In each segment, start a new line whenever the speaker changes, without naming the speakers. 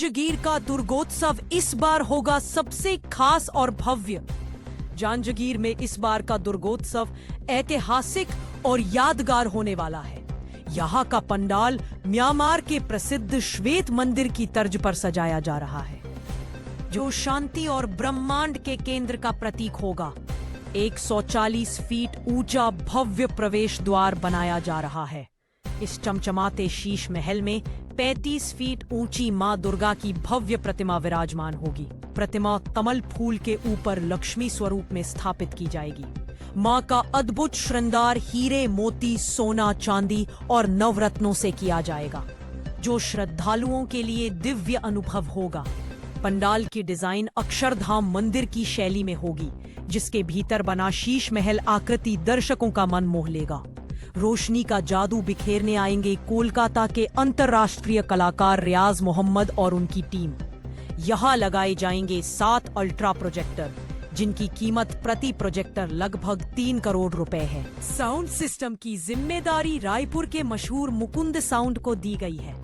जांजगीर का दुर्गोत्सव इस बार होगा सबसे खास और भव्य। जांजगीर में इस बार का दुर्गोत्सव ऐतिहासिक और यादगार होने वाला है। यहाँ का पंडाल म्यांमार के प्रसिद्ध श्वेत मंदिर की तर्ज पर सजाया जा रहा है, जो शांति और ब्रह्मांड के केंद्र का प्रतीक होगा। 140 फीट ऊंचा भव्य प्रवेश द्वार बनाया जा रहा है। इस चमचमाते शीश महल में 35 फीट ऊंची मां दुर्गा की भव्य प्रतिमा विराजमान होगी। प्रतिमा कमल फूल के ऊपर लक्ष्मी स्वरूप में स्थापित की जाएगी। मां का अद्भुत श्रृंगार हीरे, मोती, सोना, चांदी और नवरत्नों से किया जाएगा, जो श्रद्धालुओं के लिए दिव्य अनुभव होगा। पंडाल की डिजाइन अक्षरधाम मंदिर की शैली में होगी, जिसके भीतर बना शीश महल आकृति दर्शकों का मन मोह लेगा। रोशनी का जादू बिखेरने आएंगे कोलकाता के अंतर्राष्ट्रीय कलाकार रियाज मोहम्मद और उनकी टीम। यहाँ लगाए जाएंगे 7 अल्ट्रा प्रोजेक्टर, जिनकी कीमत प्रति प्रोजेक्टर लगभग 3 करोड़ रुपए है। साउंड सिस्टम की जिम्मेदारी रायपुर के मशहूर मुकुंद साउंड को दी गई है।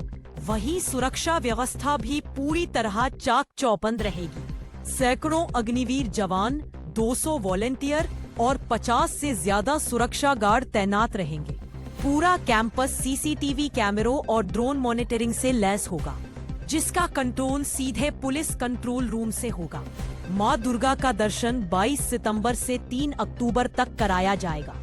वहीं सुरक्षा व्यवस्था भी पूरी तरह चाक चौबंद रहेगी। सैकड़ों अग्निवीर जवान, 200 वॉलेंटियर और 50 से ज्यादा सुरक्षा गार्ड तैनात रहेंगे। पूरा कैंपस सीसीटीवी कैमरों और ड्रोन मॉनिटरिंग से लैस होगा, जिसका कंट्रोल सीधे पुलिस कंट्रोल रूम से होगा। मां दुर्गा का दर्शन 22 सितंबर से 3 अक्टूबर तक कराया जाएगा।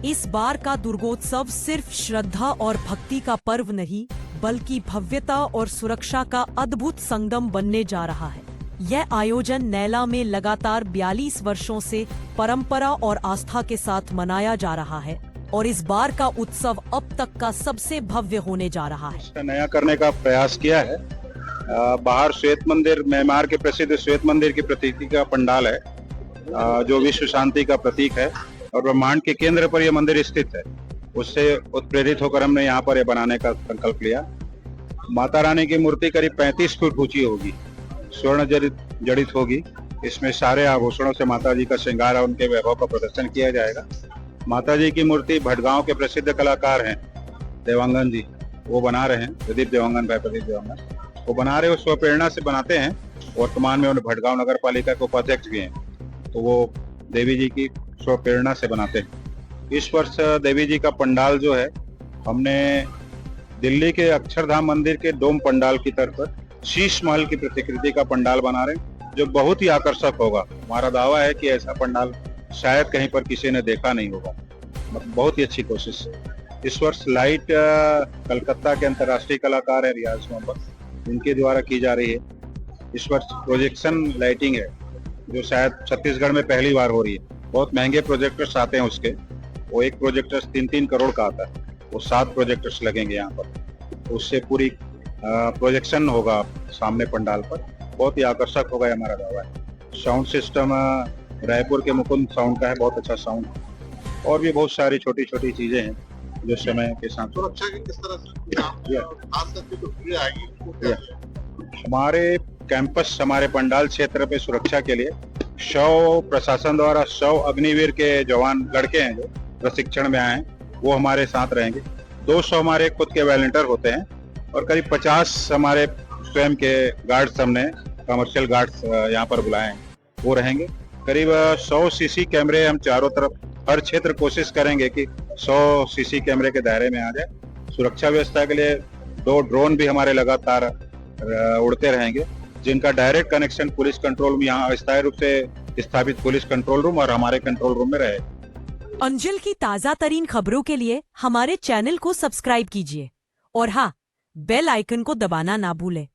इस बार का दुर्गोत्सव सिर्फ श्रद्धा और भक्ति का पर्व नहीं, बल्कि भव्यता और सुरक्षा का अद्भुत संगम बनने जा रहा है। यह आयोजन नैला में लगातार 42 वर्षों से परंपरा और आस्था के साथ मनाया जा रहा है और इस बार का उत्सव अब तक का सबसे भव्य होने जा रहा है।
नया करने का प्रयास किया है। बाहर श्वेत मंदिर, म्यांमार के प्रसिद्ध श्वेत मंदिर की प्रतीक का पंडाल है, जो विश्व शांति का प्रतीक है और ब्रह्मांड के केंद्र पर यह मंदिर स्थित है। उससे उत्प्रेरित होकर हमने यहाँ पर यह बनाने का संकल्प लिया। माता रानी की मूर्ति करीब 35 फीट ऊंची होगी, स्वर्ण जड़ित होगी। इसमें सारे आभूषणों से माता जी का श्रृंगार और उनके वैभव का प्रदर्शन किया जाएगा। माता जी की मूर्ति भटगांव के प्रसिद्ध कलाकार हैं देवांगन जी, वो बना रहे हैं। प्रदीप देवांगन, भाई प्रदीप देवांगन वो बना रहे हैं, वो स्वप्रेरणा से बनाते हैं। वर्तमान में उन्हें भटगांव नगर पालिका के उपाध्यक्ष भी हैं, तो वो देवी जी की स्वप्रेरणा से बनाते हैं। इस वर्ष देवी जी का पंडाल जो है, हमने दिल्ली के अक्षरधाम मंदिर के डोम पंडाल की तरफ शीश महल की प्रतिकृति का पंडाल बना रहे हैं, जो बहुत ही आकर्षक होगा। हमारा दावा है कि ऐसा पंडाल शायद कहीं पर किसी ने देखा नहीं होगा। बहुत ही अच्छी कोशिश। इस वर्ष लाइट कलकत्ता के अंतर्राष्ट्रीय कलाकार है रियाज मोहम्मद, उनके द्वारा की जा रही है। इस वर्ष प्रोजेक्शन लाइटिंग है, जो शायद छत्तीसगढ़ में पहली बार हो रही है। बहुत महंगे प्रोजेक्टर्स आते हैं उसके, वो एक प्रोजेक्टर 3-3 करोड़ का आता है। वो 7 प्रोजेक्टर्स लगेंगे यहाँ पर, उससे पूरी प्रोजेक्शन होगा सामने पंडाल पर। बहुत ही आकर्षक होगा, हमारा दावा है। साउंड सिस्टम रायपुर के मुकुंद साउंड का है, बहुत अच्छा साउंड। और भी बहुत सारी छोटी छोटी चीजें हैं जो समय के साथ।
सुरक्षा की किस तरह से खास करके जो भीड़ आएगी,
हमारे कैंपस, हमारे पंडाल क्षेत्र पे सुरक्षा के लिए 100 प्रशासन द्वारा 100 अग्निवीर के जवान लड़के हैं जो प्रशिक्षण में आए हैं, वो हमारे साथ रहेंगे। 200 हमारे खुद के वॉलंटियर होते हैं और करीब 50 हमारे स्वयं के गार्ड्स, हमने कमर्शियल गार्ड्स यहाँ पर बुलाए हैं, वो रहेंगे। करीब 100 सीसी कैमरे हम चारों तरफ, हर क्षेत्र कोशिश करेंगे कि 100 सीसी कैमरे के दायरे में आ जाए। सुरक्षा व्यवस्था के लिए 2 ड्रोन भी हमारे लगातार उड़ते रहेंगे, जिनका direct connection police control room, यहाँ अस्थायी रूप से स्थापित पुलिस कंट्रोल रूम और हमारे कंट्रोल रूम में रहे।
अंजल की ताजा तरीन खबरों के लिए हमारे चैनल को सब्सक्राइब कीजिए और हाँ, बेल आइकन को दबाना ना भूलें।